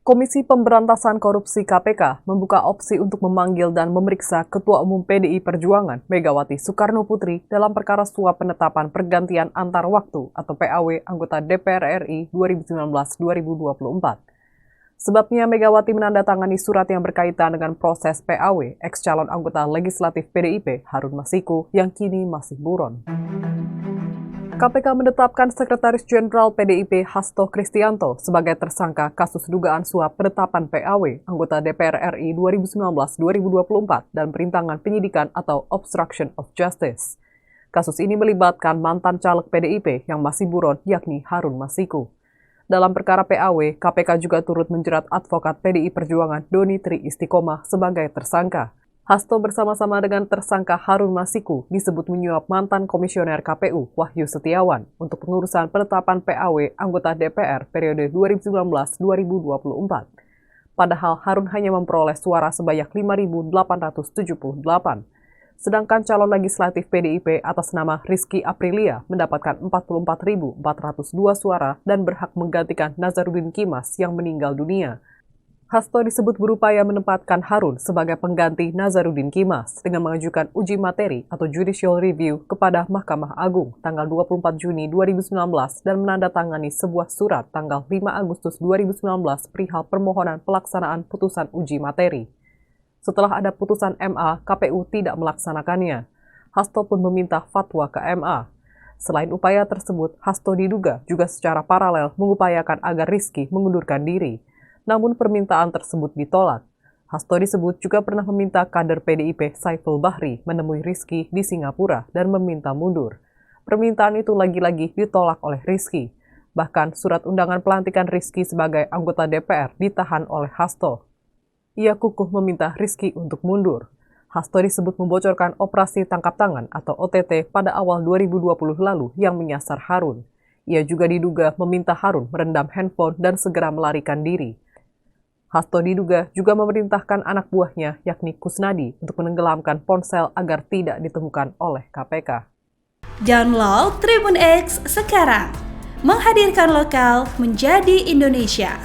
Komisi Pemberantasan Korupsi KPK membuka opsi untuk memanggil dan memeriksa Ketua Umum PDI Perjuangan Megawati Soekarno Putri dalam perkara suap penetapan pergantian antar waktu atau PAW anggota DPR RI 2019-2024. Sebabnya Megawati menandatangani surat yang berkaitan dengan proses PAW ex-calon anggota legislatif PDIP Harun Masiku yang kini masih buron. KPK menetapkan Sekretaris Jenderal PDIP Hasto Kristianto sebagai tersangka kasus dugaan suap penetapan PAW anggota DPR RI 2019-2024 dan perintangan penyidikan atau obstruction of justice. Kasus ini melibatkan mantan caleg PDIP yang masih buron yakni Harun Masiku. Dalam perkara PAW, KPK juga turut menjerat advokat PDI Perjuangan Doni Tri Istiqomah sebagai tersangka. Hasto bersama-sama dengan tersangka Harun Masiku disebut menyuap mantan komisioner KPU Wahyu Setiawan untuk pengurusan penetapan PAW anggota DPR periode 2019-2024. Padahal Harun hanya memperoleh suara sebanyak 5.878. Sedangkan calon legislatif PDIP atas nama Rizky Aprilia mendapatkan 44.402 suara dan berhak menggantikan Nazarudin Kimas yang meninggal dunia. Hasto disebut berupaya menempatkan Harun sebagai pengganti Nazarudin Kimas dengan mengajukan uji materi atau judicial review kepada Mahkamah Agung tanggal 24 Juni 2019 dan menandatangani sebuah surat tanggal 5 Agustus 2019 perihal permohonan pelaksanaan putusan uji materi. Setelah ada putusan MA, KPU tidak melaksanakannya. Hasto pun meminta fatwa ke MA. Selain upaya tersebut, Hasto diduga juga secara paralel mengupayakan agar Rizky mengundurkan diri. Namun permintaan tersebut ditolak. Hasto disebut juga pernah meminta kader PDIP Saiful Bahri menemui Rizky di Singapura dan meminta mundur. Permintaan itu lagi-lagi ditolak oleh Rizky. Bahkan surat undangan pelantikan Rizky sebagai anggota DPR ditahan oleh Hasto. Ia kukuh meminta Rizky untuk mundur. Hasto disebut membocorkan operasi tangkap tangan atau OTT pada awal 2020 lalu yang menyasar Harun. Ia juga diduga meminta Harun merendam handphone dan segera melarikan diri. Hasto diduga juga memerintahkan anak buahnya, yakni Kusnadi, untuk menenggelamkan ponsel agar tidak ditemukan oleh KPK. Download Tribun X sekarang, menghadirkan lokal menjadi Indonesia.